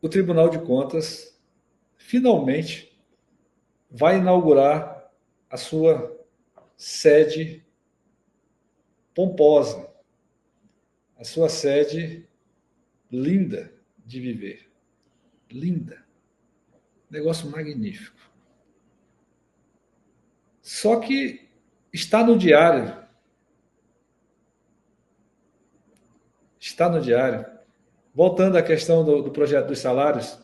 o Tribunal de Contas finalmente vai inaugurar a sua sede pomposa, a sua sede linda de viver. Linda. Negócio magnífico. Só que está no diário. Está no diário. Voltando à questão do projeto dos salários,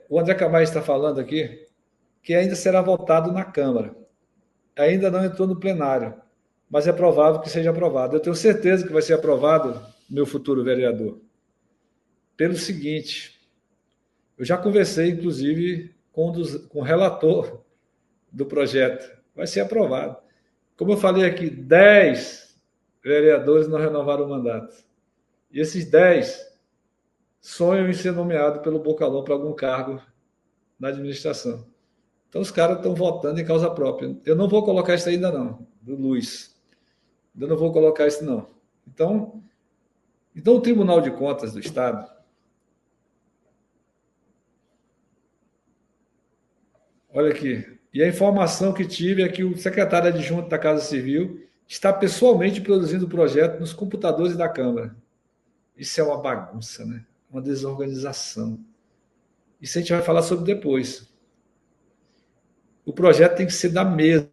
o André Camargo está falando aqui que ainda será votado na Câmara. Ainda não entrou no plenário, mas é provável que seja aprovado. Eu tenho certeza que vai ser aprovado, meu futuro vereador, pelo seguinte: eu já conversei, inclusive, com o relator do projeto. Vai ser aprovado. Como eu falei aqui, 10 vereadores não renovaram o mandato. E esses 10 sonham em ser nomeados pelo Bocalão para algum cargo na administração. Então os caras estão votando em causa própria. Eu não vou colocar isso ainda não, do Luiz. Eu não vou colocar isso não. Então o Tribunal de Contas do Estado, olha aqui, e a informação que tive é que o secretário adjunto da Casa Civil está pessoalmente produzindo o projeto nos computadores da Câmara. Isso é uma bagunça, né? Uma desorganização. Isso a gente vai falar sobre depois. O projeto tem que ser da mesa.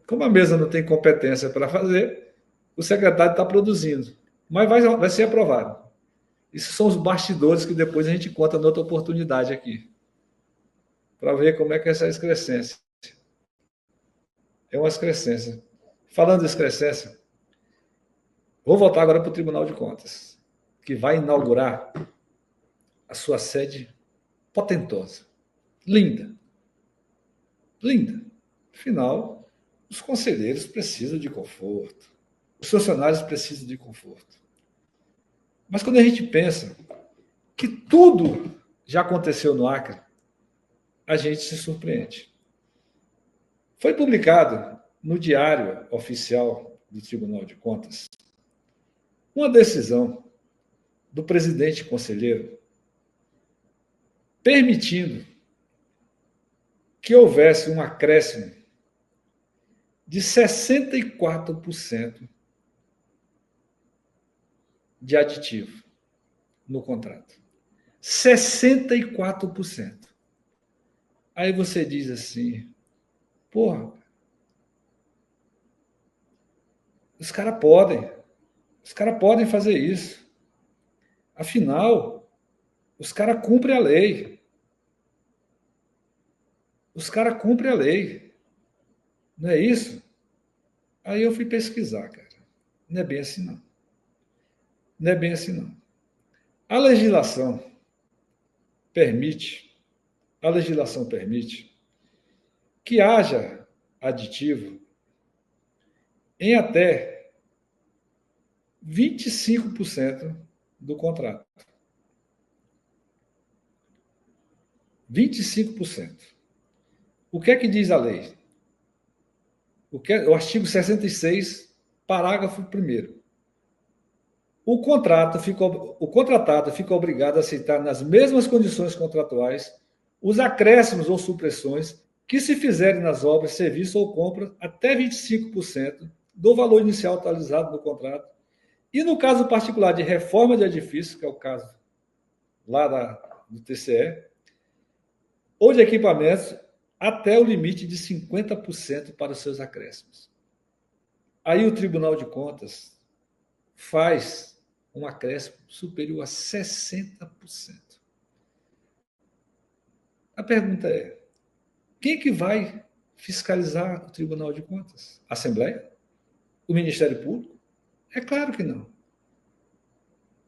Como a mesa não tem competência para fazer, o secretário está produzindo. Mas vai ser aprovado. Isso são os bastidores que depois a gente conta noutra oportunidade aqui. Para ver como é que é essa excrescência. É uma excrescência. Falando de excrescência, vou voltar agora para o Tribunal de Contas, que vai inaugurar a sua sede potentosa. Linda. Linda. Afinal, os conselheiros precisam de conforto. Os funcionários precisam de conforto. Mas quando a gente pensa que tudo já aconteceu no Acre, a gente se surpreende. Foi publicado no Diário Oficial do Tribunal de Contas uma decisão do presidente conselheiro permitindo que houvesse um acréscimo de 64% de aditivo no contrato. 64%. Aí você diz assim, porra, os caras podem fazer isso. Afinal, os caras cumprem a lei. Os caras cumprem a lei. Não é isso? Aí eu fui pesquisar, cara. Não é bem assim, não. Não é bem assim, não. A legislação permite que haja aditivo em até 25% do contrato. 25%. O que é que diz a lei? O artigo 66, parágrafo 1º. O contratado fica obrigado a aceitar nas mesmas condições contratuais os acréscimos ou supressões que se fizerem nas obras, serviços ou compras até 25% do valor inicial atualizado no contrato. E no caso particular de reforma de edifício, que é o caso lá do TCE, ou de equipamentos, até o limite de 50% para os seus acréscimos. Aí o Tribunal de Contas faz um acréscimo superior a 60%. A pergunta é, quem que vai fiscalizar o Tribunal de Contas? A Assembleia? O Ministério Público? É claro que não.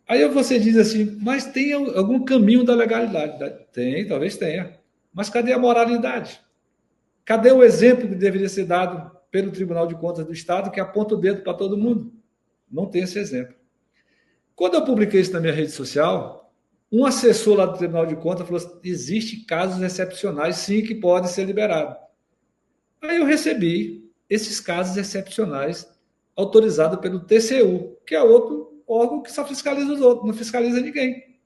Aí você diz assim, mas tem algum caminho da legalidade? Tem, talvez tenha. Mas cadê a moralidade? Cadê o exemplo que deveria ser dado pelo Tribunal de Contas do Estado, que aponta o dedo para todo mundo? Não tem esse exemplo. Quando eu publiquei isso na minha rede social, um assessor lá do Tribunal de Contas falou assim, existem casos excepcionais, sim, que podem ser liberados. Aí eu recebi esses casos excepcionais autorizados pelo TCU, que é outro órgão que só fiscaliza os outros, não fiscaliza ninguém.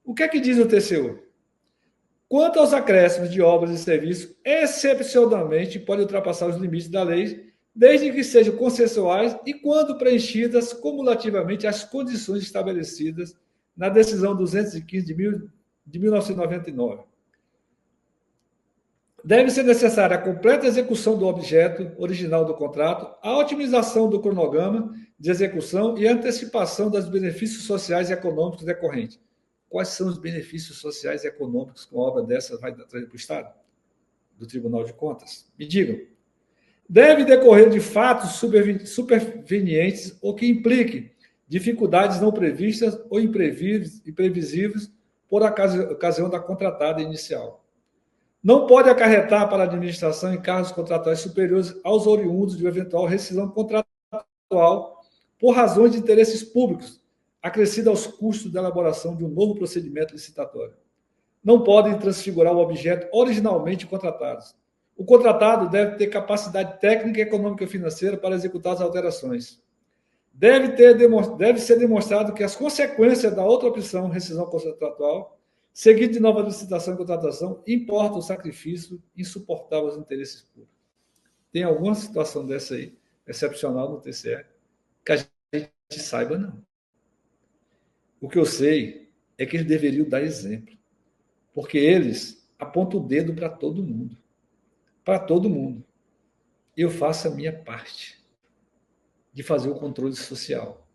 O que é que diz o TCU? Quanto aos acréscimos de obras e serviços, excepcionalmente pode ultrapassar os limites da lei, desde que sejam consensuais e quando preenchidas cumulativamente as condições estabelecidas na decisão 215 de 1999. Deve ser necessária a completa execução do objeto original do contrato, a otimização do cronograma de execução e a antecipação dos benefícios sociais e econômicos decorrentes. Quais são os benefícios sociais e econômicos que uma obra dessa vai trazer para o Estado? Do Tribunal de Contas? Me digam. Deve decorrer de fatos supervenientes ou que impliquem dificuldades não previstas ou imprevisíveis por ocasião da contratada inicial. Não pode acarretar para a administração encargos contratuais superiores aos oriundos de uma eventual rescisão contratual por razões de interesses públicos, acrescida aos custos da elaboração de um novo procedimento licitatório. Não podem transfigurar o objeto originalmente contratados. O contratado deve ter capacidade técnica, econômica e financeira para executar as alterações. Deve ser demonstrado que as consequências da outra opção, rescisão contratual, seguido de nova licitação e contratação, importa o sacrifício insuportável aos interesses públicos. Tem alguma situação dessa aí, excepcional no TCE, que a gente saiba, não. O que eu sei é que eles deveriam dar exemplo, porque eles apontam o dedo para todo mundo. Para todo mundo. Eu faço a minha parte de fazer o controle social.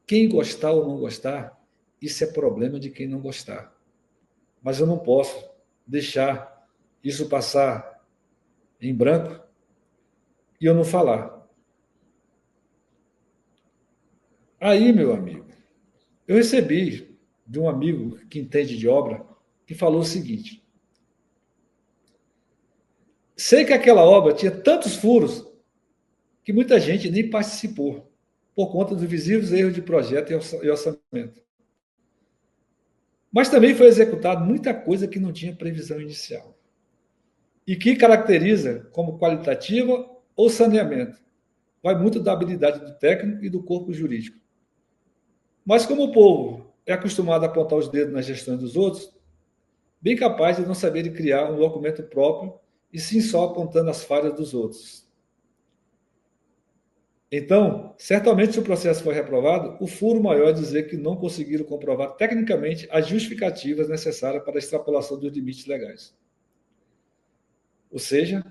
Quem gostar ou não gostar, isso é problema de quem não gostar. Mas eu não posso deixar isso passar em branco e eu não falar. Aí, meu amigo, eu recebi de um amigo que entende de obra que falou o seguinte: sei que aquela obra tinha tantos furos que muita gente nem participou por conta dos visíveis erros de projeto e orçamento. Mas também foi executado muita coisa que não tinha previsão inicial e que caracteriza como qualitativa ou saneamento. Vai muito da habilidade do técnico e do corpo jurídico. Mas como o povo é acostumado a apontar os dedos nas gestões dos outros, bem capaz de não saber criar um documento próprio e sim só apontando as falhas dos outros. Então, certamente, se o processo for reprovado, o furo maior é dizer que não conseguiram comprovar tecnicamente as justificativas necessárias para a extrapolação dos limites legais. Ou seja,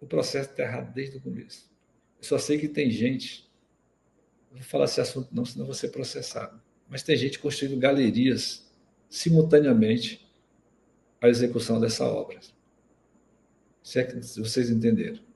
o processo está errado desde o começo. Eu só sei que tem gente, não vou falar esse assunto não, senão vou ser processado, mas tem gente construindo galerias simultaneamente à execução dessa obra. Se é que vocês entenderam.